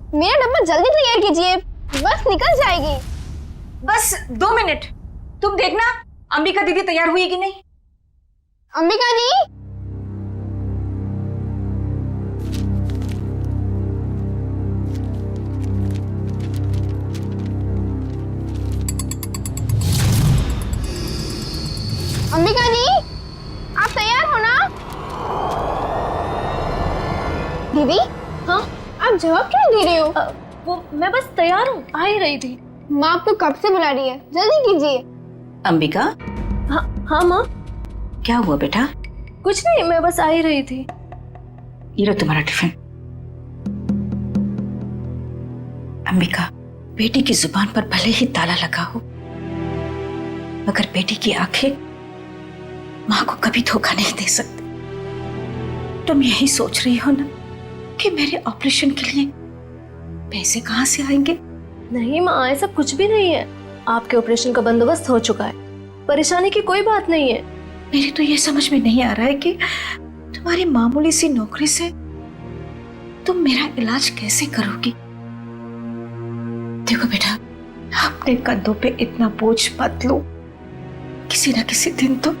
मेरा डब्बा जल्दी तैयार कीजिए, बस निकल जाएगी। बस 2 मिनट, तुम देखना अंबिका दीदी तैयार हुई कि नहीं। अंबिका दी, अंबिका दी, आप तैयार हो ना? दीदी, हाँ आप जवाब क्यों दे रहे हो? वो मैं बस तैयार हूँ, आ ही रही थी। माँ आपको कब से बुला रही है, जल्दी कीजिए। अंबिका, हाँ हाँ माँ। क्या हुआ बेटा? कुछ नहीं, मैं बस आ ही रही थी। ये लो तुम्हारा टिफिन। अंबिका, बेटी की जुबान पर भले ही ताला लगा हो, मगर बेटी की आंखें माँ को कभी धोखा नहीं दे सकती। तुम यही सोच रही हो ना कि मेरे ऑपरेशन के लिए पैसे कहाँ से आएंगे? नहीं माँ, ऐसा कुछ भी नहीं है। आपके ऑपरेशन का बंदोबस्त हो चुका है, परेशानी की कोई बात नहीं है। मेरी तो ये समझ में नहीं आ रहा है कि तुम्हारी मामूली सी नौकरी से तुम मेरा इलाज कैसे करोगी। देखो बेटा, अपने कंधों पे इतना बोझ मत लो। किसी ना किसी दिन तो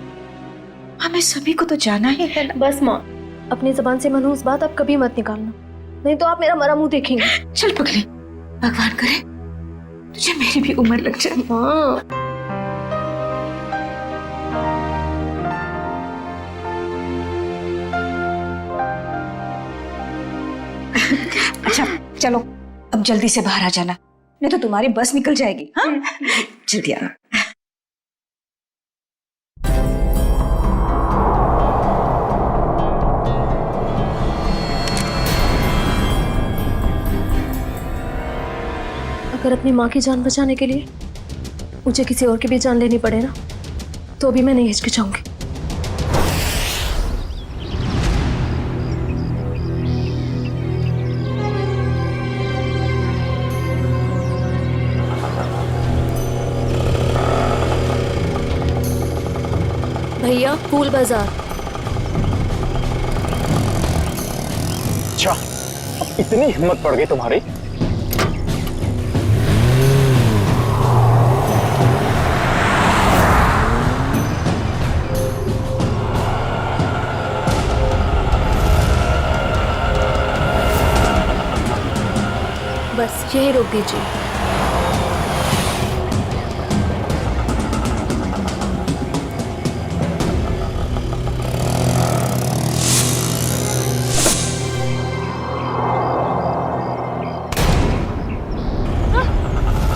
हमें सभी को तो जाना ही है ना। बस माँ, अपनी जबान से मनहूस बात आप कभी मत निकालना, नहीं तो आप मेरा मरा मुंह देखेंगे। चल पगली, भगवान करे तुझे मेरी भी उम्र लग जाए। हाँ अच्छा चलो, अब जल्दी से बाहर आ जाना, नहीं तो तुम्हारी बस निकल जाएगी। हाँ जल्दी आना। अगर अपनी माँ की जान बचाने के लिए मुझे किसी और की भी जान लेनी पड़े ना, तो भी मैं नहीं हिचकिचाऊंगी। भैया, फूल बाजार। अच्छा, अब इतनी हिम्मत पड़ गई तुम्हारी? बस यही रोक दीजिए।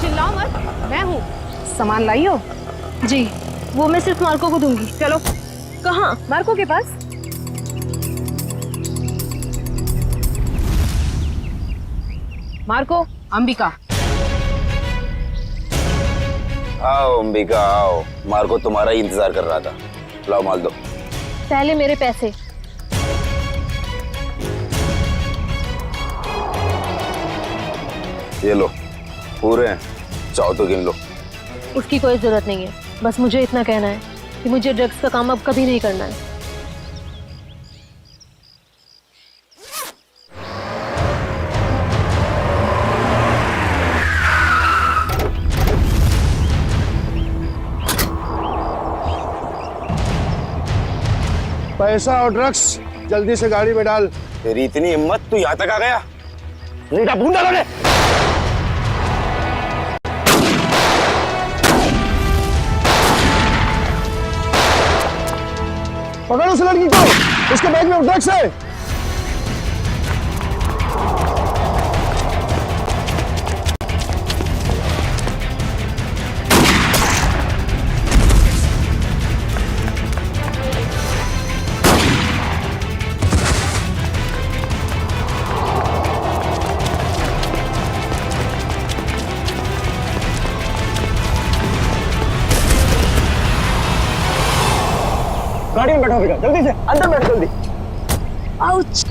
चिल्लाओ मत, मैं हूँ। सामान लाई हो? जी, वो मैं सिर्फ मार्को को दूंगी। चलो। कहाँ? मार्को के पास। मार्को, अंबिका। आओ अंबिका आओ, मार्को तुम्हारा ही इंतजार कर रहा था। लाओ माल दो। पहले मेरे पैसे। ये लो, पूरे हैं, चाहो तो गिन लो। उसकी कोई जरूरत नहीं है, बस मुझे इतना कहना है कि मुझे ड्रग्स का काम अब कभी नहीं करना है। पैसा और ड्रग्स जल्दी से गाड़ी में डाल। तेरी इतनी हिम्मत, तू यहाँ तक आ गया? नीटा भून डालो ने। पकड़ उस लड़की को, उसके बैग में ड्रग्स है। गाड़ी में बैठो बेटा, जल्दी से अंदर बैठो जल्दी। आउच!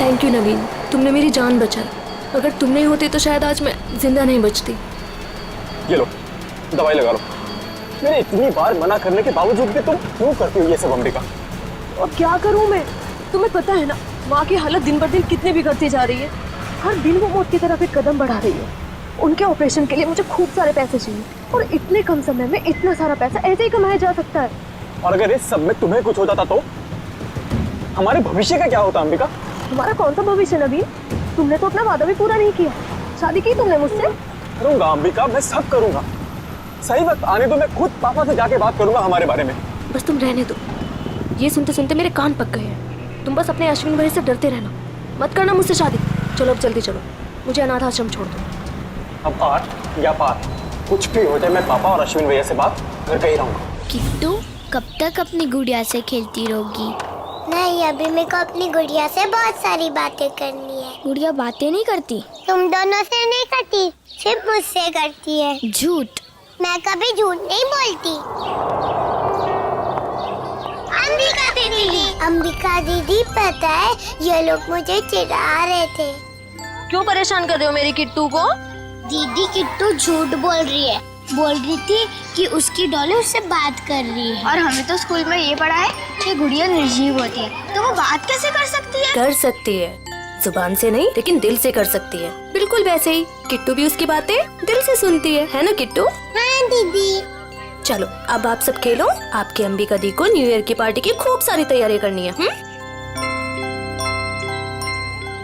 थैंक यू नवीन, तुमने मेरी जान बचाई। अगर तुम नहीं होते तो शायद आज मैं जिंदा नहीं बचती। ये लो, दवाई लगा लो। मैंने इतनी बार मना करने के बावजूद भी तुम क्यों करती हो ये सब अंबिका? और क्या करूं मैं? तुम्हें पता है ना, माँ की हालत दिन बर दिन कितनी बिगड़ती जा रही है। हर दिन वो मौत की तरफ एक कदम बढ़ा रही है। उनके ऑपरेशन के लिए मुझे खूब सारे पैसे चाहिए और इतने कम समय में इतना सारा पैसा ऐसे ही कमाया जा सकता है। और अगर इस सब में तुम्हें कुछ हो जाता तो हमारे भविष्य का क्या होता अंबिका? तुम्हारा कौन सा भविष्य नवीन? तुमने तो अपना वादा भी पूरा नहीं किया। शादी की तुमने मुझसे? करूंगा अंबिका, मैं सब करूंगा। सही वक्त आने दो, मैं खुद पापा से जाके बात करूंगा हमारे बारे में। बस तुम रहने दो। ये सुनते सुनते मेरे कान पक गए हैं। तुम बस अपने अश्विन भाई से डरते रहना, मत करना मुझसे शादी। चलो अब जल्दी चलो, मुझे अनाथ आश्रम छोड़ दो। अब 8 या 5 कुछ भी हो जाए, मैं पापा और अश्विन भैया से बात करके ही रहूंगा। किट्टू कब तक अपनी गुड़िया से खेलती रहोगी? नहीं, अभी मेरे को अपनी गुड़िया से बहुत सारी बातें करनी है। गुड़िया बातें नहीं करती? तुम दोनों से नहीं करती, सिर्फ मुझसे करती है। झूठ। मैं कभी झूठ नहीं बोलती। अंबिका दीदी पता है ये लोग मुझे चिढ़ा रहे थे। क्यों परेशान कर रहे हो मेरी किट्टू को? दीदी किट्टू झूठ बोल रही है। बोल रही थी कि उसकी डॉली उससे बात कर रही है। और हमें तो स्कूल में ये पढ़ा है कि गुड़िया निर्जीव होती है, तो वो बात कैसे कर सकती है? कर सकती है, जुबान से नहीं लेकिन दिल से कर सकती है। बिल्कुल वैसे ही किट्टू भी उसकी बातें दिल से सुनती है ना किट्टू? हाँ दीदी। चलो अब आप सब खेलो। आपकी अंबिका दी को न्यू ईयर की पार्टी की खूब सारी तैयारी करनी है।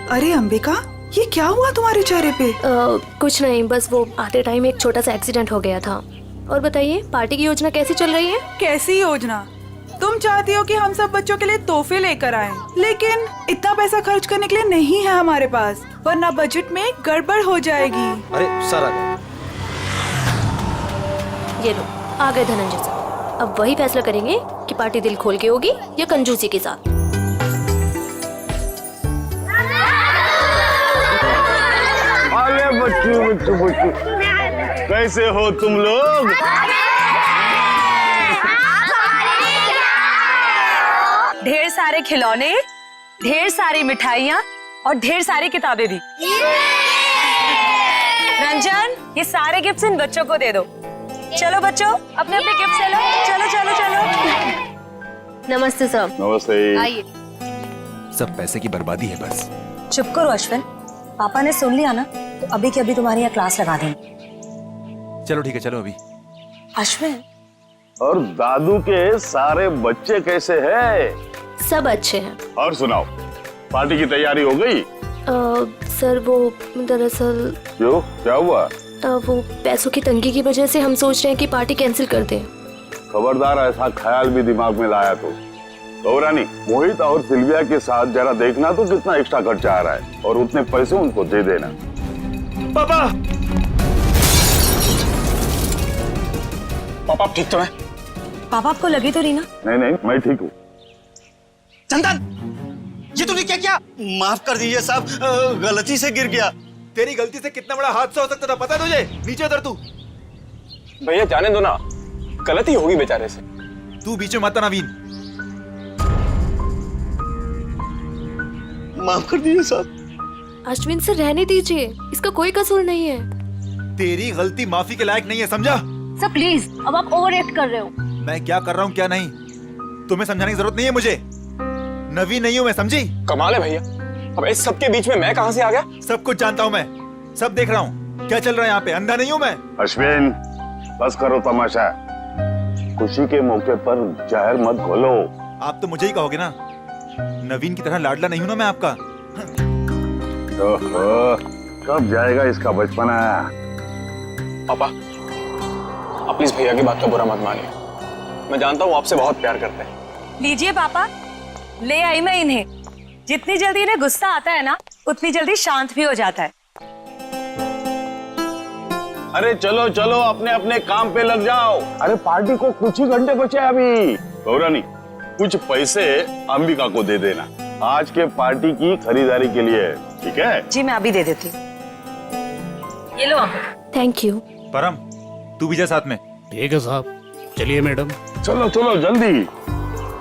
अरे अंबिका, ये क्या हुआ तुम्हारे चेहरे पे? कुछ नहीं, बस वो आते टाइम एक छोटा सा एक्सीडेंट हो गया था। और बताइए पार्टी की योजना कैसी चल रही है? कैसी योजना? तुम चाहती हो कि हम सब बच्चों के लिए तोहफे लेकर आएं, लेकिन इतना पैसा खर्च करने के लिए नहीं है हमारे पास, वरना बजट में गड़बड़ हो जाएगी। अरे सर आ गए। ये लो आ गए धनंजय सर। अब वही फैसला करेंगे कि पार्टी दिल खोल के होगी या कंजूसी के साथ। अरे बच्चू कैसे हो तुम लोग? ढेर सारे खिलौने, ढेर सारी मिठाइयाँ और ढेर सारी किताबें भी। रंजन, ये सारे गिफ्ट्स इन बच्चों को दे दो। चलो बच्चों, अपने अपने गिफ्ट ले लो। चलो चलो चलो। नमस्ते सर। नमस्ते। आइए। सब पैसे की बर्बादी है बस। चुप करो अश्विन, पापा ने सुन लिया ना तो अभी के अभी तुम्हारी यहाँ क्लास लगा देंगे। चलो ठीक है, चलो अभी। अश्विन, और दादू के सारे बच्चे कैसे हैं? सब अच्छे हैं। और सुनाओ, पार्टी की तैयारी हो गई? सर वो दरअसल क्यों, क्या हुआ? वो पैसों की तंगी की वजह से हम सोच रहे हैं कि पार्टी कैंसिल कर दें। खबरदार ऐसा ख्याल भी दिमाग में लाया तो रानी, मोहित और सिल्विया के साथ जरा देखना तो कितना एक्स्ट्रा खर्चा आ रहा है, और उतने पैसे उनको दे देना। पापा पापा ठीक तो है? पापा आपको लगी तो नहीं ना? नहीं मैं ठीक हूँ। चंदन, ये तूने क्या किया? माफ कर दीजिए साहब, गलती से गिर गया। तेरी गलती से कितना बड़ा हादसा हो सकता था पता है तुझे? नीचे उतर तू। भैया जाने दो ना, गलती होगी बेचारे से। तू बीच में मत आना नवीन। माफ कर दीजिए साहब। अश्विन से रहने दीजिए, इसका कोई कसूर नहीं है। तेरी गलती माफी के लायक नहीं है, समझा? सर प्लीज, अब आप ओवर एक्ट कर रहे हो। मैं क्या कर रहा हूँ क्या नहीं, तुम्हें समझाने की जरूरत नहीं है मुझे। नवीन नहीं हूँ मैं, समझी? कमाल है भैया, अब इस सब के बीच में मैं कहां से आ गया? सब कुछ जानता हूँ मैं, सब देख रहा हूँ क्या चल रहा है यहाँ पे। अंधा नहीं हूँ मैं। अश्विन, बस करो तमाशा। खुशी के मौके पर जहर मत घोलो। आप तो मुझे ही कहोगे ना, नवीन की तरह लाडला नहीं हूँ ना मैं आपका। ओहो, कब जाएगा इसका बचपना? पापा आप प्लीज भैया की बात का बुरा मत मानिए, मैं जानता हूँ आपसे बहुत प्यार करते हैं। लीजिए पापा, ले आई मैं इन्हें। जितनी जल्दी इन्हें गुस्सा आता है ना, उतनी जल्दी शांत भी हो जाता है। अरे चलो चलो, अपने अपने काम पे लग जाओ। अरे पार्टी को कुछ ही घंटे बचे अभी। गौरानी, कुछ पैसे अंबिका को दे देना आज के पार्टी की खरीदारी के लिए, ठीक है? जी मैं अभी दे देती हूँ। ये लो आप। Thank you. परम तू भी जा साथ में। ठीक है साहब, चलिए मैडम। चलो चलो जल्दी।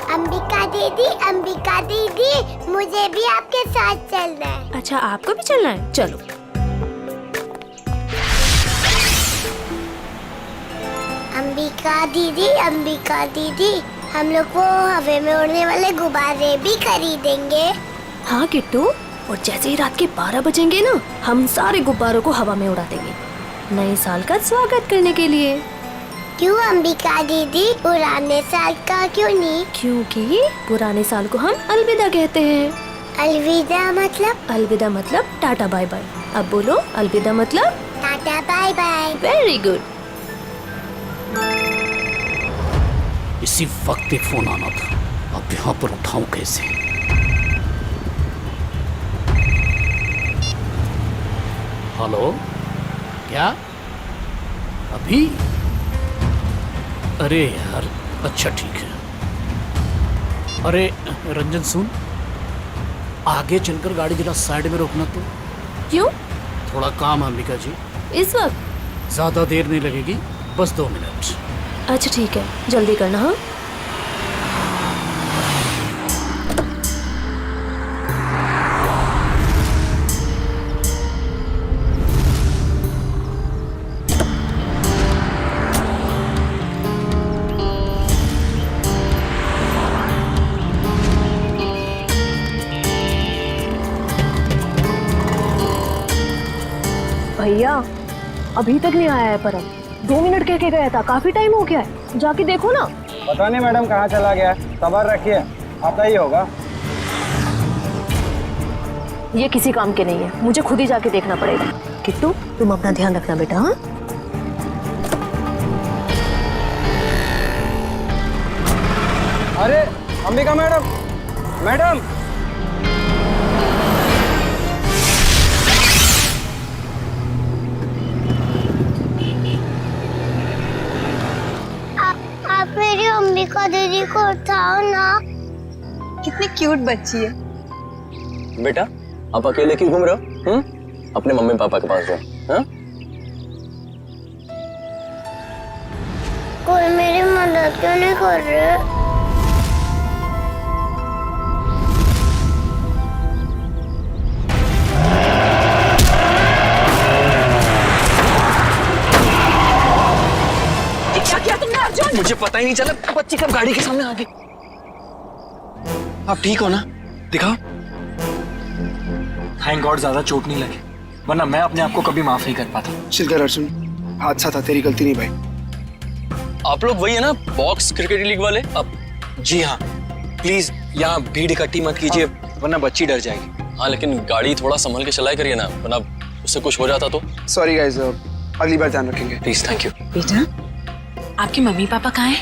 अंबिका दीदी, मुझे भी आपके साथ चलना है। अच्छा आपको भी चलना है, चलो। अंबिका दीदी, हम लोग वो हवा में उड़ने वाले गुब्बारे भी खरीदेंगे। हाँ किट्टू, और जैसे ही रात के 12 बजेंगे ना, हम सारे गुब्बारों को हवा में उड़ा देंगे नए साल का स्वागत करने के लिए। क्यों अंबिका दीदी, पुराने साल का क्यों नहीं? क्योंकि पुराने साल को हम अलविदा कहते हैं। अलविदा मतलब? अलविदा मतलब टाटा बाय बाय। अब बोलो अलविदा मतलब tata bye bye. Very good. इसी वक्त एक फोन आना था, अब यहाँ पर उठाऊं कैसे? हेलो, क्या अभी? अरे यार, अच्छा ठीक है। अरे रंजन सुन, आगे चलकर गाड़ी जरा साइड में रोकना तो। क्यों? थोड़ा काम है अंबिका जी। इस वक्त? ज्यादा देर नहीं लगेगी, बस 2 मिनट। अच्छा ठीक है, जल्दी करना। हाँ भैया, अभी तक नहीं आया है परम। 2 मिनट कह के गया था, काफी टाइम हो गया है, जाके देखो ना। पता नहीं मैडम कहाँ चला गया, सबर रखिए, आता ही होगा। ये किसी काम के नहीं है, मुझे खुद ही जाके देखना पड़ेगा। किट्टू, तुम अपना ध्यान रखना बेटा। हाँ अरे अंबिका मैडम, मैडम आप मेरी अंबिका दीदी को उठाओ ना। कितनी क्यूट बच्ची है। बेटा, आप अकेले क्यों घूम रहे हो? अपने मम्मी पापा के पास जाओ। कोई मेरी मदद क्यों नहीं कर रहे? क्या किया तुमने अर्जुन? मुझे पता ही नहीं चला, बच्ची कब गाड़ी के सामने आ गई। आप ठीक हो ना? दिखाओ। थैंक गॉड ज्यादा चोट नहीं लगी, वरना मैं अपने आप को कभी माफ नहीं कर पाता। चिल कर अर्जुन, हादसा था, तेरी गलती नहीं भाई। आप लोग वही है ना, बॉक्स क्रिकेट लीग वाले? अब जी हाँ, प्लीज यहाँ भीड़ इकट्ठी मत कीजिए, वरना बच्ची डर जाएगी। हाँ, लेकिन गाड़ी थोड़ा संभल के चलाया करिए ना, वरना उससे कुछ हो जाता तो। सॉरी गाइस, अगली बार ध्यान रखेंगे। Please, thank you. बेटा, आपके मम्मी पापा कहाँ हैं?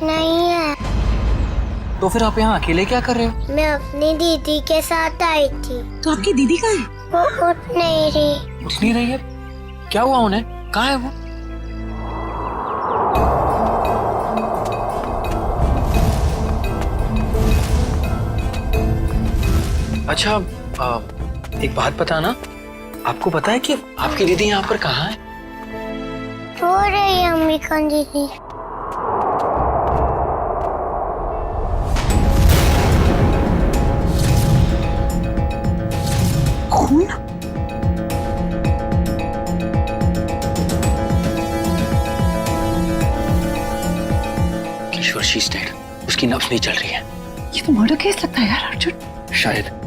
नहीं है। तो फिर आप यहाँ अकेले क्या कर रहे हो? मैं अपनी दीदी के साथ आई थी। तो आपकी दीदी कहाँ है? वो उठ नहीं रही। उठ नहीं रही है? क्या हुआ उन्हें? कहाँ है वो? अच्छा, एक बात पता ना, आपको पता है कि आपकी दीदी यहाँ पर कहाँ है? रो रही है अंबिका दीदी। खून? किशोर, शी इज डेड। उसकी नब्ज नहीं चल रही है। ये तो मर्डर केस लगता है यार अर्जुन। शायद।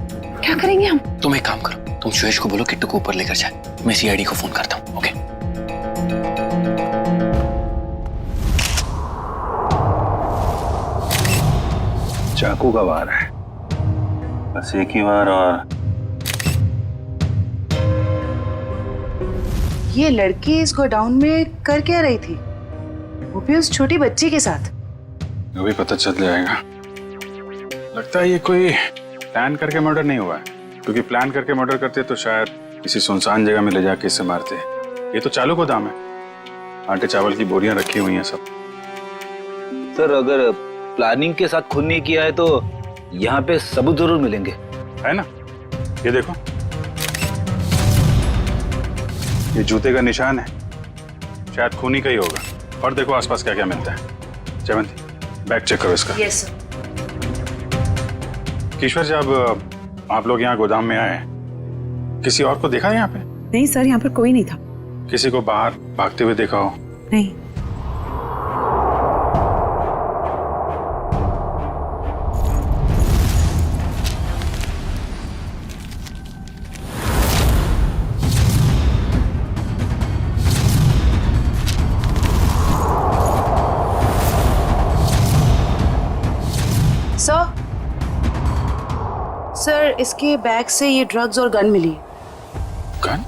क्या करेंगे हम? तुम एक काम करो, तुम सुयश को बोलो किट्टू को ऊपर लेकर जाए, मैं सीआईडी को फोन करता हूँ। ओके? चाकू का वार है, बस एक ही बार। और ये लड़की इस गोडाउन में कर क्या रही थी, वो भी उस छोटी बच्ची के साथ? अभी पता चल जाएगा। लगता है ये कोई प्लान करके मर्डर नहीं हुआ है, क्योंकि प्लान करके मर्डर करते तो शायद किसी सुनसान जगह में ले जाके इससे मारते। ये तो चालू गोदाम है, आटे चावल की बोरियां रखी हुई हैं सब। सर, अगर प्लानिंग के साथ खून नहीं किया है तो यहाँ पे सबूत जरूर मिलेंगे, है ना? ये देखो, ये जूते का निशान है, शायद खूनी का ही होगा। और देखो आसपास क्या क्या मिलता है। जयवंती, बैग चेक करो इसका। Yes sir. किशोर, जब आप लोग यहाँ गोदाम में आए, किसी और को देखा है यहाँ पे? नहीं सर, यहाँ पर कोई नहीं था। किसी को बाहर भागते हुए देखा हो? नहीं। सर इसके बैग से ये ड्रग्स और गन मिली। गन?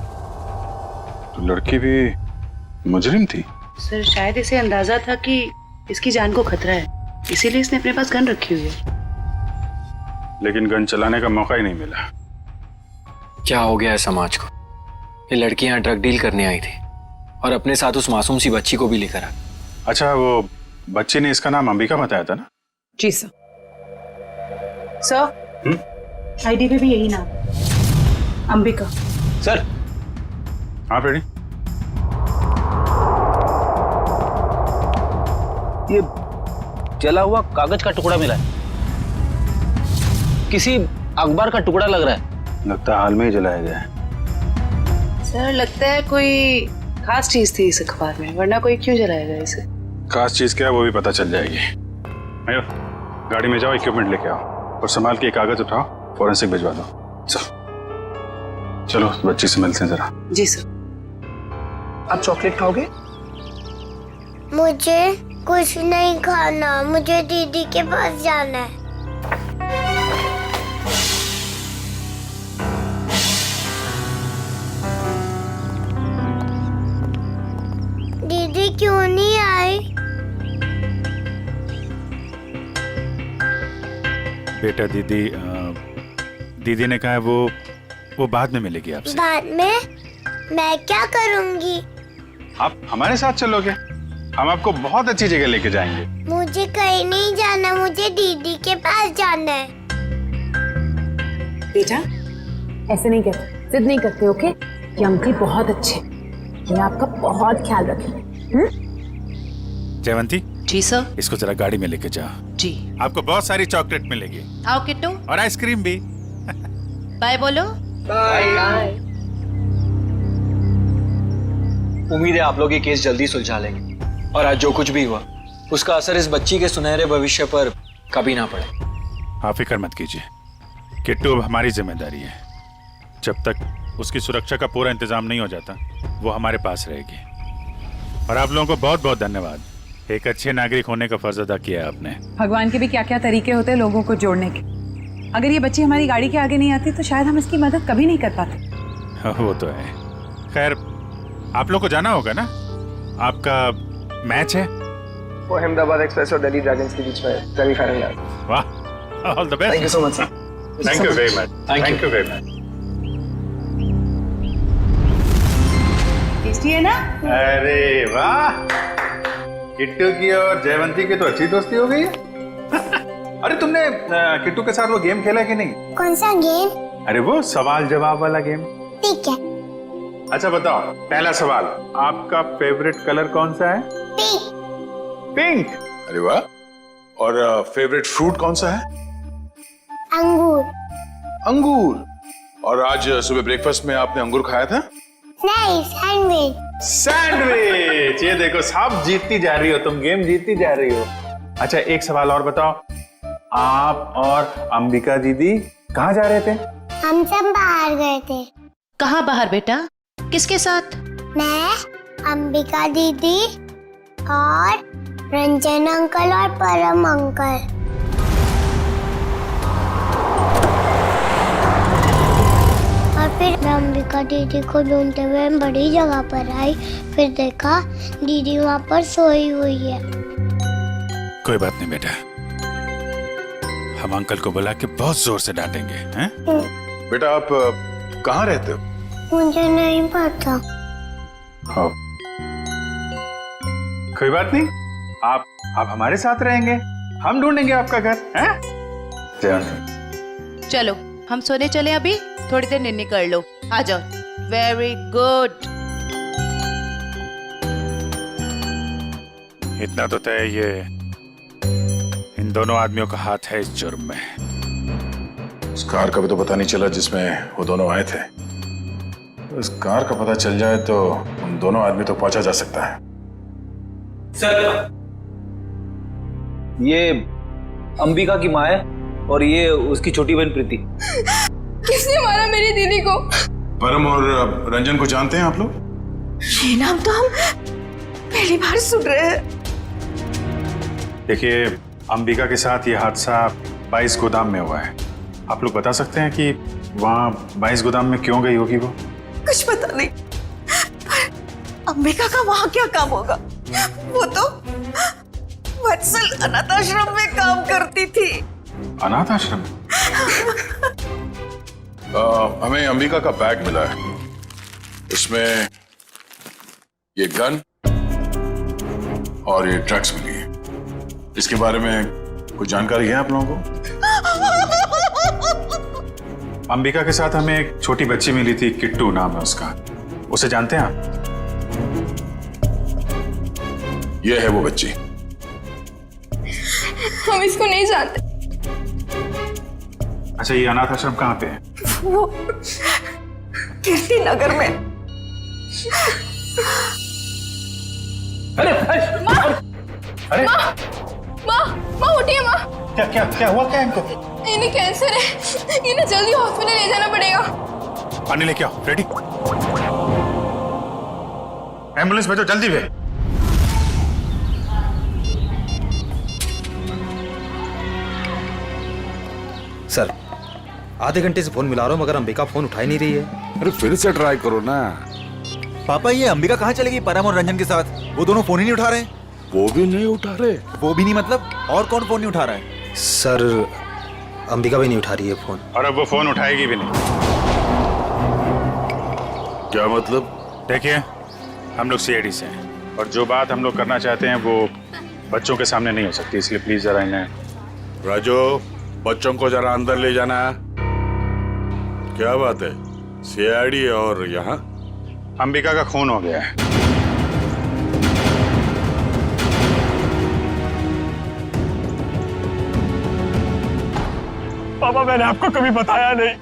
तो लड़की भी मुजरिम थी? सर शायद इसे अंदाजा था कि इसकी जान को खतरा है, इसीलिए इसने अपने पास गन रखी हुई है। लेकिन गन चलाने का मौका ही नहीं मिला। क्या हो गया है समाज को? ये लड़की यहाँ ड्रग डील करने आई थी और अपने साथ उस मासूम सी बच्ची को भी लेकर आ। अच्छा, वो बच्ची ने इसका नाम अंबिका बताया था ना? जी सर। सर आईडी पे भी यही नाम, अंबिका। सर। हाँ रेडी। ये जला हुआ कागज का टुकड़ा मिला है, किसी अखबार का टुकड़ा लग रहा है। लगता है हाल में ही जलाया गया है। सर लगता है कोई खास चीज थी इस अखबार में, वरना कोई क्यों जलाएगा इसे? खास चीज क्या है वो भी पता चल जाएगी। आयो, गाड़ी में जाओ, इक्विपमेंट लेके आओ और संभाल के कागज उठाओ, फॉरेंसिक भिजवा दो। चलो बच्ची से मिलते हैं जरा। जी सर। आप चॉकलेट खाओगे? मुझे कुछ नहीं खाना, मुझे दीदी के पास जाना है। दीदी क्यों नहीं आई? बेटा दीदी ने कहा है वो बाद में मिलेगी आपसे। बाद में? मैं क्या करूंगी? आप हमारे साथ चलोगे, हम आपको बहुत अच्छी जगह लेके जाएंगे। मुझे कहीं नहीं जाना, मुझे दीदी के पास जाना है। बेटा ऐसे नहीं कहते, जिद नहीं करते, ओके? ये अंकल बहुत अच्छे, ये आपका बहुत ख्याल रखेंगे। जयवंती। जी सर। इसको जरा गाड़ी में लेके जाओ। जी। आपको बहुत सारी चॉकलेट मिलेगी। आओ किट्टू। और आइसक्रीम भी। बाय बोलो। बाय। उम्मीद है आप लोग ये केस जल्दी सुलझा लेंगे और आज जो कुछ भी हुआ उसका असर इस बच्ची के सुनहरे भविष्य पर कभी ना पड़े। आप फिक्र मत कीजिए, किट्टू अब हमारी जिम्मेदारी है। जब तक उसकी सुरक्षा का पूरा इंतजाम नहीं हो जाता वो हमारे पास रहेगी। और आप लोगों को बहुत बहुत धन्यवाद, एक अच्छे नागरिक होने का फर्ज अदा किया है आपने। भगवान के भी क्या क्या तरीके होते हैं लोगों को जोड़ने के। अगर ये बच्ची हमारी गाड़ी के आगे नहीं आती तो शायद हम इसकी मदद कभी नहीं कर पाते। वो तो है। खैर आप लोग को जाना होगा ना, आपका मैच है। वो अहमदाबाद एक्सप्रेस और दिल्ली ड्रैगन्स के बीच में सेमीफाइनल है। वाह, all the best. Thank you so much sir. Thank you very much. Thank you very much. Tasty है ना? अरे वाह, किट्टू की और जयवंती की तो अच्छी दोस्ती हो गई है। अरे तुमने किट्टू के साथ वो गेम खेला कि नहीं? कौन सा गेम? अरे वो सवाल जवाब वाला गेम। ठीक है। अच्छा बताओ, पहला सवाल, आपका फेवरेट कलर कौन सा है? पिंक। पिंक? अरे वाह। और फेवरेट फ्रूट कौन सा है? अंगूर। अंगूर। और आज सुबह ब्रेकफास्ट में आपने अंगूर खाया था? नहीं, सैंडविच। सैंडविच। ये देखो सब जीतती जा रही हो, तुम गेम जीतती जा रही हो। अच्छा एक सवाल और बताओ, आप और अंबिका दीदी कहाँ जा रहे थे? हम सब बाहर गए थे। कहाँ बाहर बेटा? किसके साथ? मैं, अंबिका दीदी और रंजन अंकल और परम अंकल। और फिर मैं अंबिका दीदी को ढूंढते हुए बड़ी जगह पर आई, फिर देखा दीदी वहाँ पर सोई हुई है। कोई बात नहीं बेटा, हम अंकल को बुला के बहुत जोर से डांटेंगे, हैं? बेटा आप कहाँ रहते हो? मुझे नहीं पता। हाँ। कोई बात नहीं, आप हमारे साथ रहेंगे, हम ढूंढेंगे आपका घर, हैं? जयवंती चलो हम सोने चले, अभी थोड़ी देर निन्नी कर लो, आ जाओ। Very good. इतना तो तय, ये इन दोनों आदमियों का हाथ है इस जुर्म में। उस कार का भी तो पता नहीं चला जिसमें वो दोनों आए थे। उस कार का पता चल जाए तो उन दोनों आदमी तो पहुंचा जा सकता है। सर, ये अंबिका की माँ है और ये उसकी छोटी बहन प्रीति। किसने मारा मेरी दीदी को? परम और रंजन को जानते हैं आप लोग? ये नाम तो हम पहली बार सुन रहे हैं। देखिए अंबिका के साथ ये हादसा 22 गोदाम में हुआ है। आप लोग बता सकते हैं कि वहाँ 22 गोदाम में क्यों गई होगी वो? कुछ पता नहीं। अंबिका का वहाँ क्या काम होगा? वो तो वत्सल अनाथ आश्रम में काम करती थी। अनाथ आश्रम? हमें अंबिका का बैग मिला है, उसमें ये गन और ये ड्रग्स मिली है। इसके बारे में कुछ जानकारी है आप लोगों को? अंबिका के साथ हमें एक छोटी बच्ची मिली थी, किट्टू नाम है उसका। उसे जानते हैं आप? ये है वो बच्ची। हम इसको नहीं जानते। अच्छा, ये अनाथ आश्रम कहाँ पे है? वो कीर्ति नगर में। अरे माँ, अरे माँ उठिए माँ। क्या हुआ क्या इनको? इन्हें कैंसर है, इन्हें जल्दी हॉस्पिटल ले जाना पड़ेगा। पानी लेके आओ। रेडी? एम्बुलेंस भेजो जल्दी भेज। सर, आधे घंटे से फोन मिला रहा हूँ मगर अंबिका फोन उठा ही नहीं रही है। अरे फिर से ट्राई करो ना। पापा, ये अंबिका कहाँ चलेगी परम और रंजन के साथ? वो दोनों फोन ही नहीं उठा रहे। वो भी नहीं उठा रहे? वो भी नहीं मतलब? और कौन फोन नहीं उठा रहा है? सर, अंबिका भी नहीं उठा रही है फोन। और अब वो फोन उठाएगी भी नहीं। क्या मतलब? देखिए, हम लोग सीआईडी से हैं और जो बात हम लोग करना चाहते हैं वो बच्चों के सामने नहीं हो सकती, इसलिए प्लीज जरा इन्हें। राजू, बच्चों को जरा अंदर ले जाना। क्या बात है? सीआईडी और यहाँ? अंबिका का खून हो गया है। पापा, मैंने आपको कभी बताया नहीं।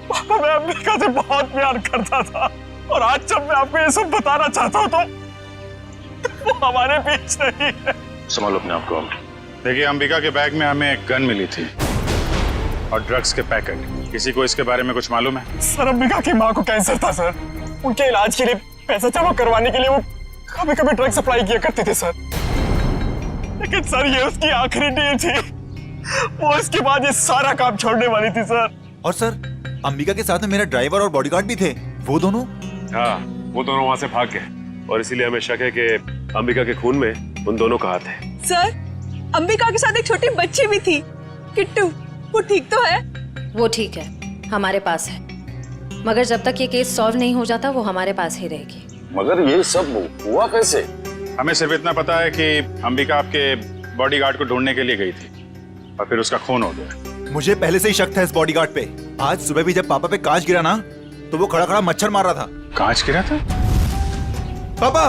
पापा, मैं अंबिका से बहुत प्यार करता था और आज जब मैं आपको ये सब बताना चाहता हूँ तो वो हमारे बीच नहीं है। संभालो अपने आप को। देखिए, अंबिका के बैग में हमें एक गन मिली थी और ड्रग्स के पैकेट। किसी को इसके बारे में कुछ मालूम है? सर, अंबिका की माँ को कैंसर था सर। उनके इलाज के लिए पैसा जमा करवाने के लिए वो कभी कभी ड्रग सप्लाई किया करते थे सर। लेकिन सर, ये उसकी आखिरी डील थी। वो इसके बाद ये सारा काम छोड़ने वाली थी सर। और सर, अंबिका के साथ में मेरा ड्राइवर और बॉडीगार्ड भी थे। वो दोनों? हाँ, वो दोनों वहाँ से भाग गए और इसीलिए हमें शक है कि अंबिका के खून में उन दोनों का हाथ है। सर, अंबिका के साथ एक छोटी बच्ची भी थी, किट्टू। वो ठीक तो है? वो ठीक है, हमारे पास है। मगर जब तक ये केस सॉल्व नहीं हो जाता वो हमारे पास ही रहेगी। मगर ये सब हुआ कैसे? हमें सिर्फ इतना पता है कि अंबिका आपके बॉडीगार्ड को ढूंढने के लिए गई थी और फिर उसका खून हो गया। मुझे पहले से ही शक था इस बॉडीगार्ड पे। आज सुबह भी जब पापा पे कांच गिरा ना, तो वो खड़ा खड़ा मच्छर मार रहा था। कांच गिरा था? पापा,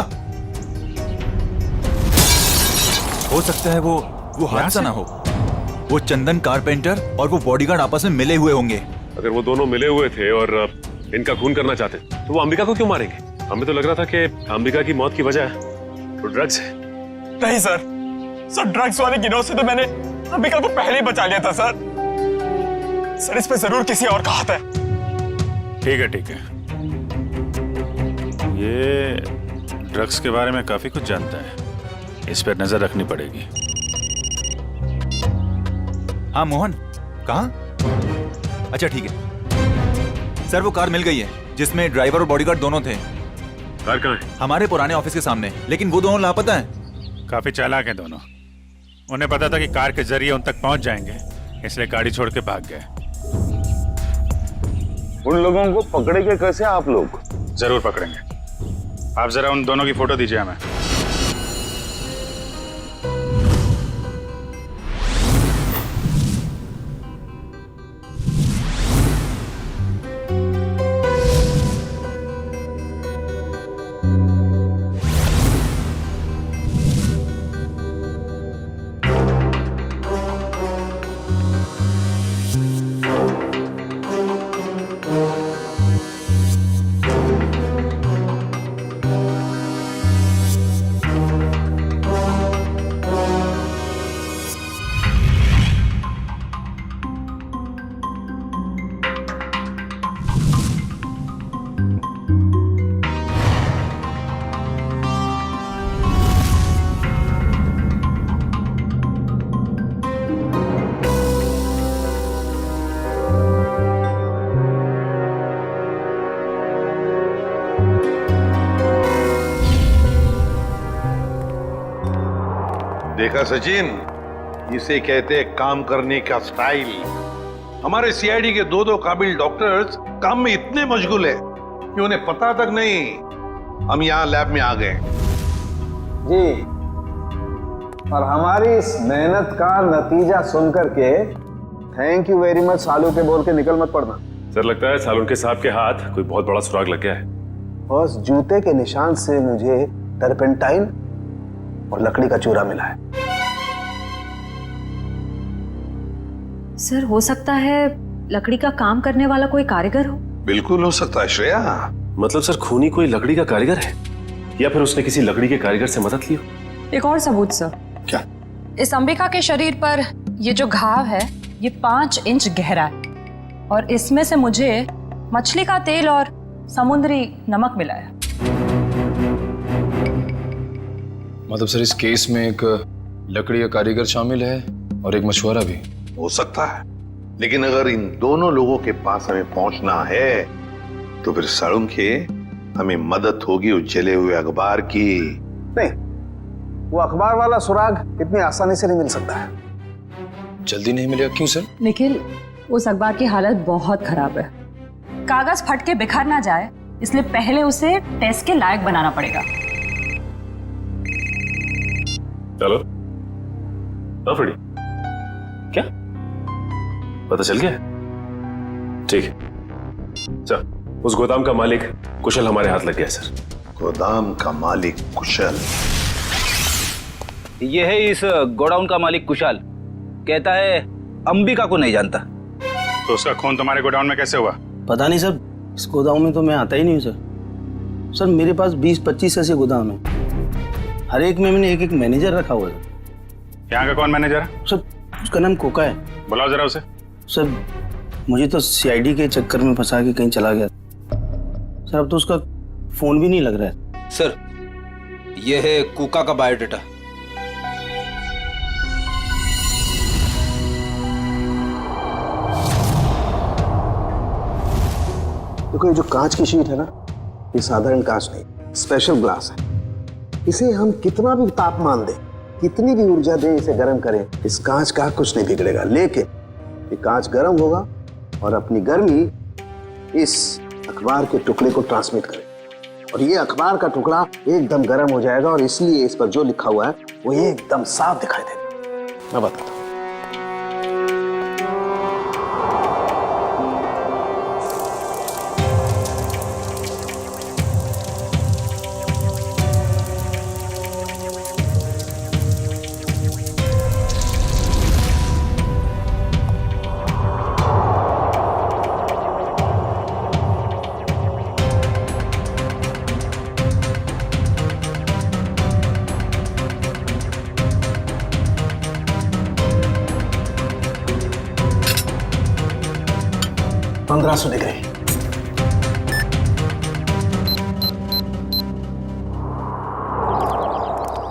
हो सकता है वो हादसा ना हो। वो चंदन कारपेंटर और वो बॉडीगार्ड आपस में मिले हुए होंगे। अगर वो दोनों मिले हुए थे और इनका खून करना चाहते तो वो अंबिका को क्यों मारेंगे? हमें तो लग रहा था कि अंबिका की मौत की वजह तो ड्रग्स है। नहीं सर, ड्रग्स वाले गिरोह से तो मैंने अंबिका को पहले ही बचा लिया था सर। सर, इस पे जरूर किसी और का हाथ है। ठीक है। ये ड्रग्स के बारे में काफी कुछ जानता है, इस पर नजर रखनी पड़ेगी। हाँ मोहन, कहाँ? अच्छा ठीक है सर, वो कार मिल गई है जिसमें ड्राइवर और बॉडीगार्ड दोनों थे। कार कहाँ है? हमारे पुराने ऑफिस के सामने, लेकिन वो दोनों लापता हैं। काफी चालाक हैं दोनों। उन्हें पता था कि कार के जरिए उन तक पहुंच जाएंगे, इसलिए गाड़ी छोड़ के भाग गए। उन लोगों को पकड़ेंगे कैसे आप लोग? जरूर पकड़ेंगे। आप जरा उन दोनों की फोटो दीजिए हमें। देखा सचिन, इसे कहते हैं काम करने का स्टाइल। हमारे सीआईडी के दो काबिल डॉक्टर्स काम में इतने मशगूल है कि उन्हें पता तक नहीं हम यहाँ लैब में आ गए। जी, और हमारी इस मेहनत का नतीजा सुनकर के थैंक यू वेरी मच सालू के बोल के निकल मत पड़ना। सर लगता है सालुन के साहब के हाथ कोई बहुत बड़ा सुराग लग गया है। बस जूते के निशान से मुझे टर्पेंटाइन और लकड़ी का चूरा मिला है। सर हो सकता है लकड़ी का काम करने वाला कोई कारीगर हो। बिल्कुल हो सकता है श्रेया। मतलब सर खूनी कोई लकड़ी का कारीगर है या फिर उसने किसी लकड़ी के कारीगर से मदद ली हो? एक और सबूत सर। क्या? इस अंबिका के शरीर पर ये जो घाव है ये 5 इंच गहरा है और इसमें से मुझे मछली का तेल और समुद्री नमक मिला है। मतलब सर इस केस में एक लकड़ी का कारीगर शामिल है और एक मछुआरा भी हो सकता है, लेकिन अगर इन दोनों लोगों के पास हमें पहुंचना है तो फिर सालुन के हमें मदद होगी उस जले हुए अखबार की। नहीं, वो अखबार वाला सुराग इतनी आसानी से नहीं मिल सकता है। जल्दी नहीं मिलेगा? क्यों सर? निखिल, उस अखबार की हालत बहुत खराब है। कागज फट के बिखर ना जाए इसलिए पहले उसे टेस्ट के लायक बनाना पड़ेगा। चलो। हाँ फ्रेडी, क्या पता चल गया? ठीक है, चल। उस गोदाम का मालिक कुशल हमारे हाथ लग गया सर। गोदाम का मालिक कुशल? ये है इस गोडाउन का मालिक कुशाल। कहता है अंबिका को नहीं जानता। तो उसका खून तुम्हारे गोडाउन में कैसे हुआ? पता नहीं सर, इस गोदाम में तो मैं आता ही नहीं हूँ सर। सर मेरे पास 20-25 ऐसे गोदाम है, हर एक में मैंने एक मैनेजर रखा हुआ है। यहाँ का कौन मैनेजर है? सर उसका नाम कोका है। बुलाओ जरा उसे। सर मुझे तो सीआईडी के चक्कर में फंसा के कहीं चला गया सर, अब तो उसका फोन भी नहीं लग रहा है। सर ये है कोका का बायोडाटा। देखो ये जो कांच की शीट है ना, ये साधारण कांच नहीं, स्पेशल ग्लास है। इसे हम कितना भी तापमान दें, कितनी भी ऊर्जा दें, इसे गर्म करें, इस कांच का कुछ नहीं बिगड़ेगा। लेकिन ये कांच गर्म होगा और अपनी गर्मी इस अखबार के टुकड़े को ट्रांसमिट करेगा और ये अखबार का टुकड़ा एकदम गर्म हो जाएगा और इसलिए इस पर जो लिखा हुआ है वो एकदम साफ दिखाई देगा। मैं बताता हूँ। डिग्री।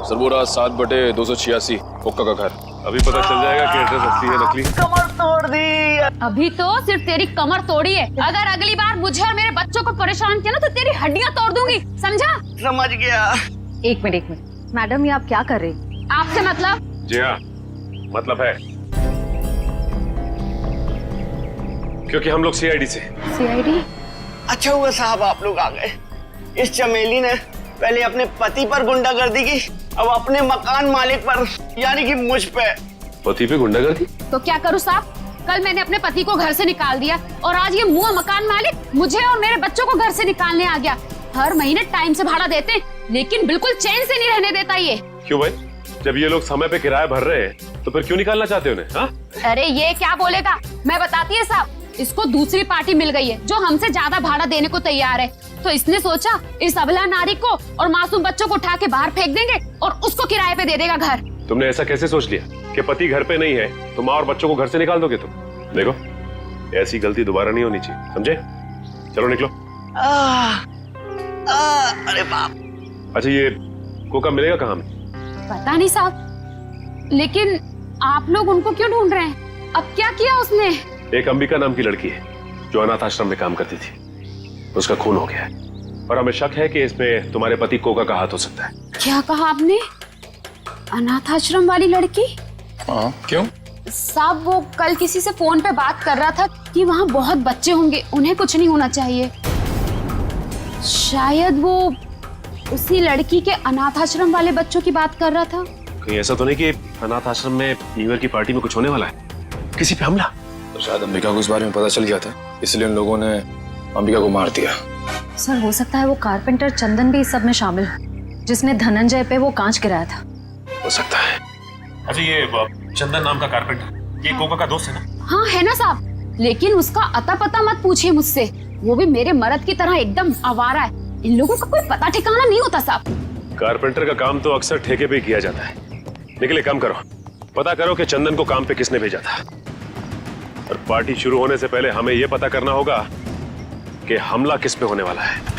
सर वो रहा 7/286 कोका का घर। अभी पता चल जाएगा कि एड्रेस असली है नकली। कमर तोड़ दी। अभी तो सिर्फ तेरी कमर तोड़ी है, अगर अगली बार मुझे और मेरे बच्चों को परेशान किया ना तो तेरी हड्डियां तोड़ दूंगी, समझा? समझ गया। एक मिनट मैडम, ये आप क्या कर रहे हैं? आपसे मतलब? जी हाँ, मतलब है, क्योंकि हम लोग सीआईडी से। सीआईडी? अच्छा हुआ साहब आप लोग आ गए। इस चमेली ने पहले अपने पति पर गुंडागर्दी की, अब अपने मकान मालिक पर, यानी कि मुझ पे। पति पे गुंडागर्दी? तो क्या करूं साहब? कल मैंने अपने पति को घर से निकाल दिया और आज ये मुआ मकान मालिक मुझे और मेरे बच्चों को घर से निकालने आ गया। हर महीने टाइम से भाड़ा देते लेकिन बिल्कुल चैन से नहीं रहने देता ये। क्यों भाई? जब ये लोग समय पे किराया भर रहे हैं तो फिर क्यों निकालना चाहते उन्हें? हाँ? अरे ये क्या बोलेगा, मैं बताती है साहब, इसको दूसरी पार्टी मिल गई है जो हमसे ज्यादा भाड़ा देने को तैयार है। तो इसने सोचा इस अबला नारी को और मासूम बच्चों को उठा के बाहर फेंक देंगे और उसको किराए पे दे देगा घर। तुमने ऐसा कैसे सोच लिया कि पति घर पे नहीं है तो माँ और बच्चों को घर से निकाल दोगे तुम? देखो ऐसी गलती दोबारा नहीं होनी चाहिए, समझे? चलो निकलो। अरे बाप। अच्छा ये कोका मिलेगा कहाँ में? पता नहीं साहब, लेकिन आप लोग उनको क्यों ढूंढ रहे हैं? अब क्या किया उसने? एक अंबिका नाम की लड़की है जो अनाथ आश्रम में काम करती थी, उसका खून हो गया है और हमें शक है कि इसमें तुम्हारे पति कोका का हाथ हो सकता है। क्या कहा आपने? अनाथ आश्रम वाली लड़की? हाँ, क्यों? साहब वो कल किसी से फोन पे बात कर रहा था कि वहाँ बहुत बच्चे होंगे, उन्हें कुछ नहीं होना चाहिए। शायद वो उसी लड़की के अनाथ आश्रम वाले बच्चों की बात कर रहा था। कहीं ऐसा तो नहीं कि अनाथ आश्रम में न्यू ईयर की पार्टी में कुछ होने वाला है, किसी पे हमला? तो शायद अंबिका को इस बारे में पता चल गया था, इसलिए उन लोगों ने अंबिका को मार दिया। सर हो सकता है वो कारपेंटर चंदन भी इस सब में शामिल हो, जिसने धनंजय पे वो कांच गिराया था। हो सकता है। अच्छा ये चंदन नाम का कारपेंटर, ये कोका का दोस्त है ना? हाँ है ना साहब, लेकिन उसका अता पता मत पूछिए मुझसे, वो भी मेरे मर्द की तरह एकदम आवारा है। इन लोगों का कोई पता ठिकाना नहीं होता साहब। कारपेंटर का काम तो अक्सर ठेके पे किया जाता है, लेकिन एक काम करो, पता करो कि चंदन को काम पे किसने भेजा था। और पार्टी शुरू होने से पहले हमें यह पता करना होगा कि हमला किस पे होने वाला है।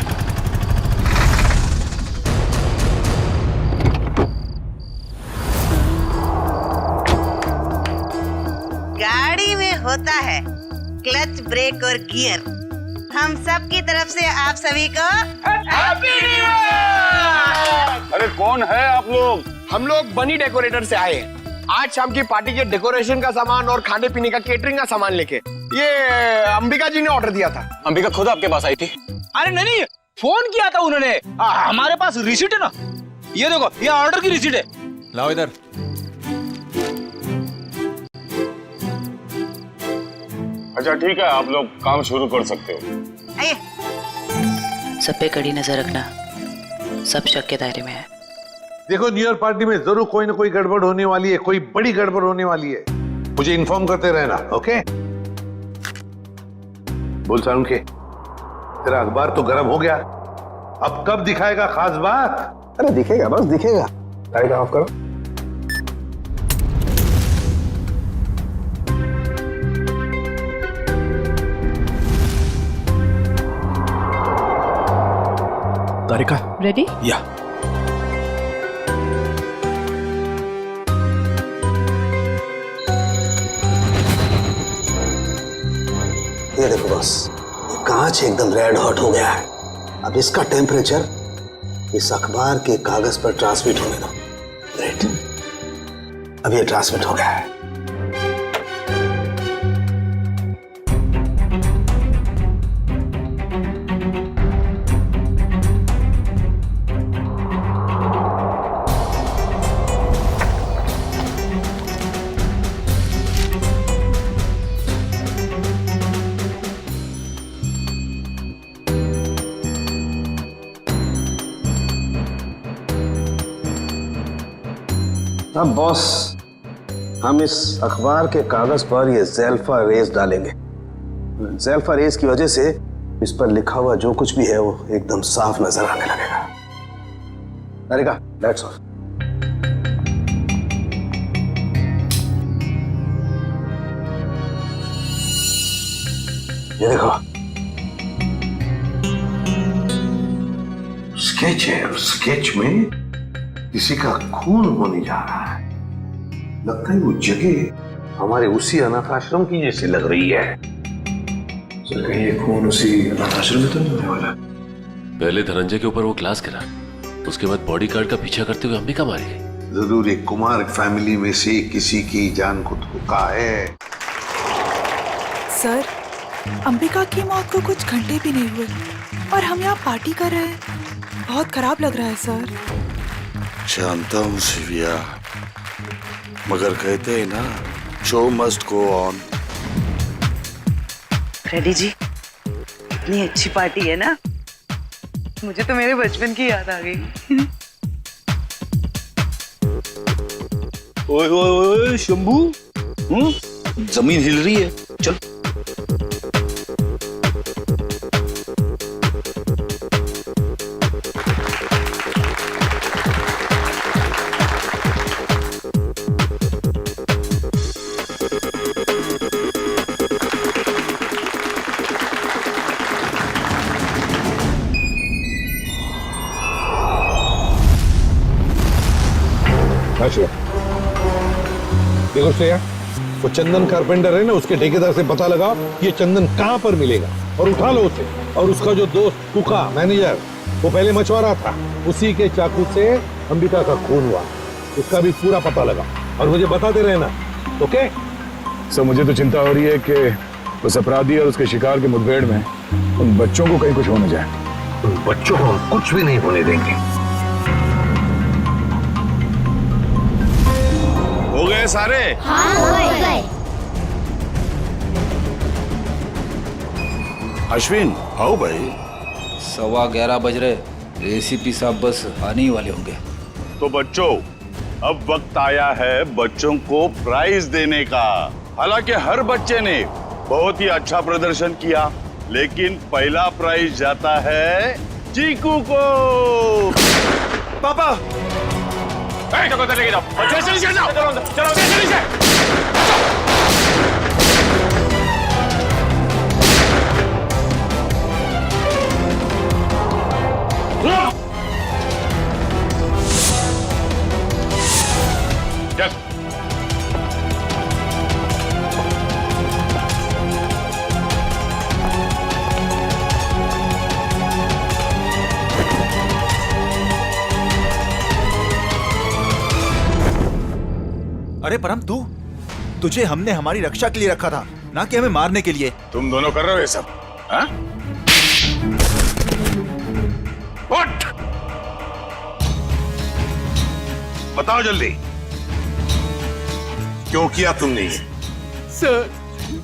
गाड़ी में होता है क्लच, ब्रेक और गियर। हम सब की तरफ से आप सभी को हैप्पी न्यू ईयर। अरे कौन है आप लोग? हम लोग बनी डेकोरेटर से आए हैं। आज शाम की पार्टी के डेकोरेशन का सामान और खाने पीने का केटरिंग का सामान लेके। ये अंबिका जी ने ऑर्डर दिया था। अंबिका खुद आपके पास आई थी? अरे नहीं, फोन किया था उन्होंने। हमारे पास रिसीट है ना, ये देखो, ये ऑर्डर की रिसीट है। लाओ इधर। अच्छा ठीक है, आप लोग काम शुरू कर सकते हो। सब पे कड़ी नजर रखना, सब शक के दायरे में है। देखो न्यू ईयर पार्टी में जरूर कोई ना कोई गड़बड़ होने वाली है, कोई बड़ी गड़बड़ होने वाली है। मुझे इन्फॉर्म करते रहना, ओके? बोल सारुण के, तेरा अखबार तो गर्म हो गया, अब कब दिखाएगा खास बात? अरे दिखेगा, बस दिखेगा। लाइट ऑफ करो। तारिका रेडी? या ये देखो बस, ये कांच एकदम रेड हॉट हो गया है। अब इसका टेम्परेचर इस अखबार के कागज पर ट्रांसमिट होने दो। ग्रेट, अब ये ट्रांसमिट हो गया है। अब बॉस, हम इस अखबार के कागज पर ये ज़ेल्फा रेस डालेंगे। ज़ेल्फा रेस की वजह से इस पर लिखा हुआ जो कुछ भी है वो एकदम साफ नजर आने लगेगा। तारिका, दैट्स ऑल। ये देखो, स्केच है, और स्केच में किसी का खून होने जा रहा है। लगता है वो जगह हमारे उसी अनाथ आश्रम की जैसी लग रही है। सर कहीं ये खून उसी अनाथ आश्रम में तो नहीं होने वाला? पहले धनंजय के ऊपर वो ग्लास गिरा, उसके बाद बॉडीगार्ड का पीछा करते हुए अंबिका मारी गई। जरूर एक कुमार फैमिली में से किसी की जान को धोखा है। सर, अंबिका की मौत को कुछ घंटे भी नहीं हुए और हम यहाँ पार्टी कर रहे हैं। बहुत खराब लग रहा है सर। जानता हूँ शिविया, मगर कहते हैं ना, show must go on. Reddy ji, इतनी अच्छी पार्टी है ना, मुझे तो मेरे बचपन की याद आ गई। ओए ओए ओए शंभू, जमीन हिल रही है, चल। देखो श्रेया, वो चंदन कारपेंटर है ना, उसके ठेकेदार से पता लगाओ ये चंदन कहाँ पर मिलेगा और उठा लो उसे। और उसका जो दोस्त कुका मैनेजर, वो पहले मछुआरा था, उसी के चाकू से अंबिका का खून हुआ। उसका भी पूरा पता लगा और मुझे बताते रहना, ओके? सर मुझे तो चिंता हो रही है कि उस अपराधी और उसके शिकार के मुठभेड़ में उन बच्चों को कहीं कुछ हो न जाए। उन बच्चों को हम कुछ भी नहीं होने देंगे। हो गए सारे? हाँ, हो गए। अश्विन आओ भाई। 11:15 बज रहे, एसीपी साहब बस आने ही वाले होंगे। तो बच्चों, अब वक्त आया है बच्चों को प्राइज देने का। हालांकि हर बच्चे ने बहुत ही अच्छा प्रदर्शन किया, लेकिन पहला प्राइज जाता है चीकू को। पापा लेके जाओ, जैसे नीचे जाओ, चलो जैसे नीचे। अरे परम, तुझे हमने हमारी रक्षा के लिए रखा था, ना कि हमें मारने के लिए। तुम दोनों कर रहे हो ये सब, हाँ? उठ! बताओ जल्दी, क्यों किया तुमने ये? सर,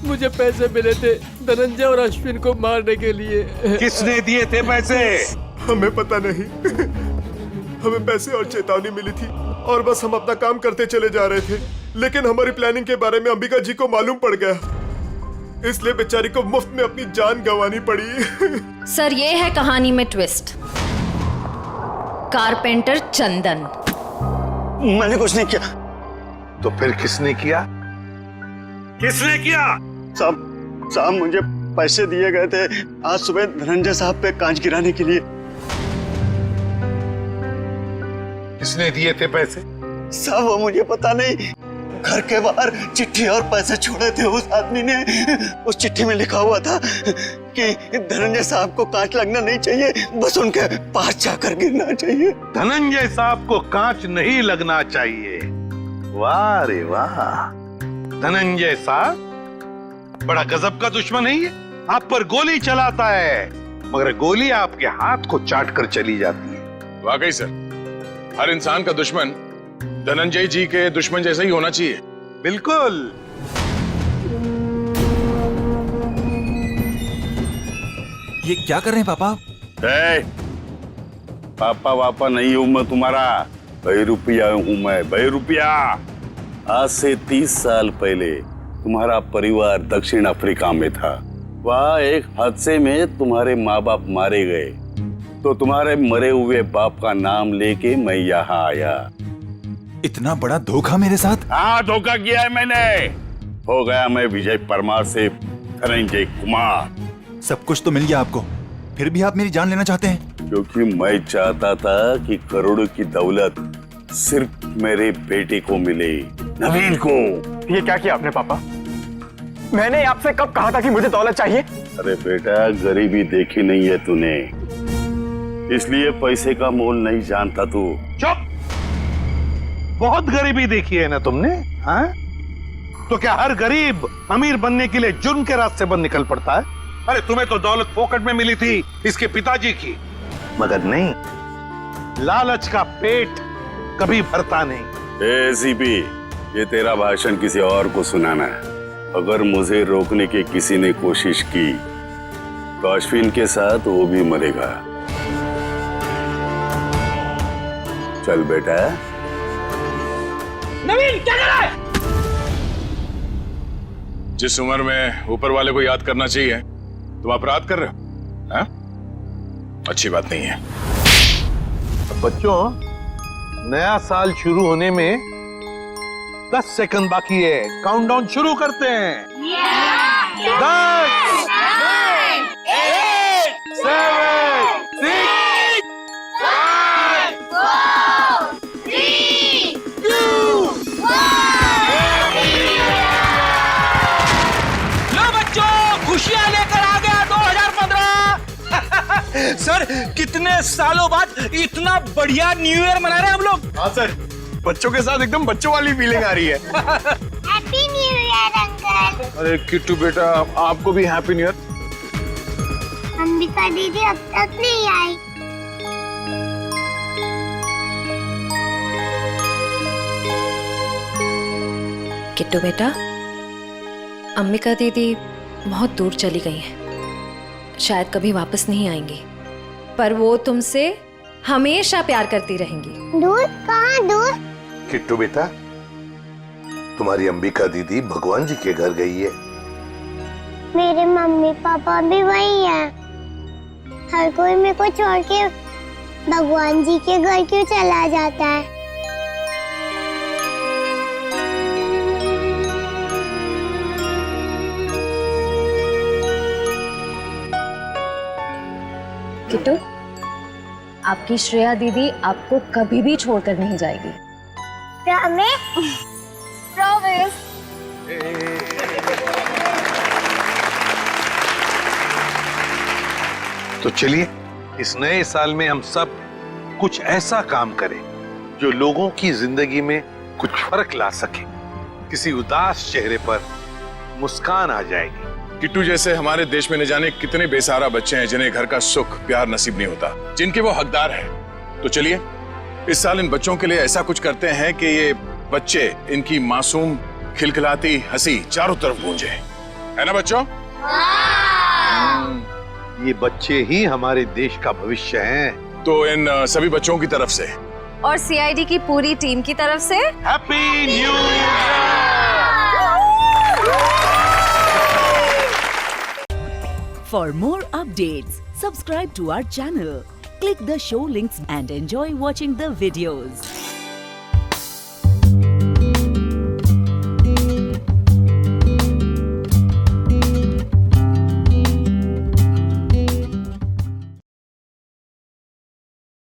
मुझे पैसे मिले थे धनंजय और अश्विन को मारने के लिए। किसने दिए थे पैसे? हमें पता नहीं। हमें पैसे और चेतावनी मिली थी और बस हम अपना काम करते चले जा रहे थे, लेकिन हमारी प्लानिंग के बारे में अंबिका जी को मालूम पड़ गया, इसलिए बेचारी को मुफ्त में अपनी जान गंवानी पड़ी। सर, ये है कहानी में ट्विस्ट। कारपेंटर चंदन। मैंने कुछ नहीं किया। तो फिर किसने किया? किसने किया? साहब मुझे पैसे दिए गए थे आज सुबह धनंजय साहब पे कांच गिराने के लिए। किसने दिए थे पैसे? साहब वो मुझे पता नहीं, घर के बाहर चिट्ठी और पैसे छोड़े थे उस आदमी ने। उस चिट्ठी में लिखा हुआ था कि धनंजय साहब को कांच लगना नहीं चाहिए, बस उनके पास जाकर गिरना चाहिए। धनंजय साहब को कांच नहीं लगना चाहिए। वाह रे वाह, धनंजय साहब बड़ा गजब का दुश्मन है ये। आप पर गोली चलाता है, मगर गोली आपके हाथ को चाट कर चली जाती है। वाकई सर, हर इंसान का दुश्मन धनंजय जी के दुश्मन जैसा ही होना चाहिए। बिल्कुल। ये क्या कर रहे हैं पापा? पापा वापा नहीं हूं मैं तुम्हारा, बहरूपिया हूं मैं, बहरूपिया। आज से 30 साल पहले तुम्हारा परिवार दक्षिण अफ्रीका में था। वहाँ एक हादसे में तुम्हारे माँ बाप मारे गए, तो तुम्हारे मरे हुए बाप का नाम लेके मैं यहाँ आया। इतना बड़ा धोखा मेरे साथ? हाँ, धोखा किया है मैंने। हो गया मैं विजय परमार से धनंजय कुमार। सब कुछ तो मिल गया आपको, फिर भी आप मेरी जान लेना चाहते हैं? क्योंकि मैं चाहता था कि करोड़ों की दौलत सिर्फ मेरे बेटे को मिले, नवीन को। ये क्या किया आपने पापा? मैंने आपसे कब कहा था कि मुझे दौलत चाहिए? अरे बेटा, गरीबी देखी नहीं है तूने, इसलिए पैसे का मोल नहीं जानता तू। चुप! बहुत गरीबी देखी है ना तुमने, हाँ? तो क्या हर गरीब अमीर बनने के लिए जुर्म के रास्ते पर निकल पड़ता है? अरे तुम्हें तो दौलत फोकट में मिली थी इसके पिताजी की, मगर नहीं, लालच का पेट कभी भरता नहीं। एसीपी, ये तेरा भाषण किसी और को सुनाना है। अगर मुझे रोकने की किसी ने कोशिश की तो अश्विन के साथ वो भी मरेगा। चल बेटा। नवीन, क्या कर रहा है? जिस उम्र में ऊपर वाले को याद करना चाहिए तुम अपराध कर रहे हो, हाँ? अच्छी बात नहीं है। बच्चों, नया साल शुरू होने में 10 सेकंड बाकी है। काउंटडाउन शुरू करते हैं। 10, 9, 8, 7, 6, 5, 4, 3, 2, 1। लो बच्चों, खुशियां लेकर आ गया 2015। सर, कितने सालों बाद इतना बढ़िया न्यू ईयर मना रहे हैं हम लोग। हाँ सर, बच्चों के साथ एकदम बच्चों वाली फीलिंग आ रही है। Happy new year uncle. अरे किट्टू बेटा, आपको भी हैप्पी न्यू ईयर। अंबिका दीदी अब तक नहीं आई। किट्टू बेटा, अंबिका दीदी बहुत दूर चली गई हैं। शायद कभी वापस नहीं आएंगी, पर वो तुमसे हमेशा प्यार करती रहेंगी। दूर? कहाँ दूर? किट्टू बेटा, तुम्हारी अंबिका दीदी भगवान जी के घर गई है। मेरे मम्मी पापा भी वही हैं। हर कोई मेरे को छोड़ के भगवान जी के घर क्यों चला जाता है? किट्टू, आपकी श्रेया दीदी आपको कभी भी छोड़कर नहीं जाएगी। प्रॉमिस। तो चलिए इस नए साल में हम सब कुछ ऐसा काम करें जो लोगों की जिंदगी में कुछ फर्क ला सके। किसी उदास चेहरे पर मुस्कान आ जाएगी। किट्टू जैसे हमारे देश में न जाने कितने बेसहारा बच्चे हैं जिन्हें घर का सुख प्यार नसीब नहीं होता, जिनके वो हकदार हैं। तो चलिए इस साल इन बच्चों के लिए ऐसा कुछ करते हैं कि ये बच्चे, इनकी मासूम खिलखिलाती हंसी चारों तरफ गूंजे, है ना बच्चों? ये बच्चे ही हमारे देश का भविष्य हैं। तो इन सभी बच्चों की तरफ से और सीआईडी की पूरी टीम की तरफ से happy new year. For more updates, subscribe to our channel, click the show links and enjoy watching the videos.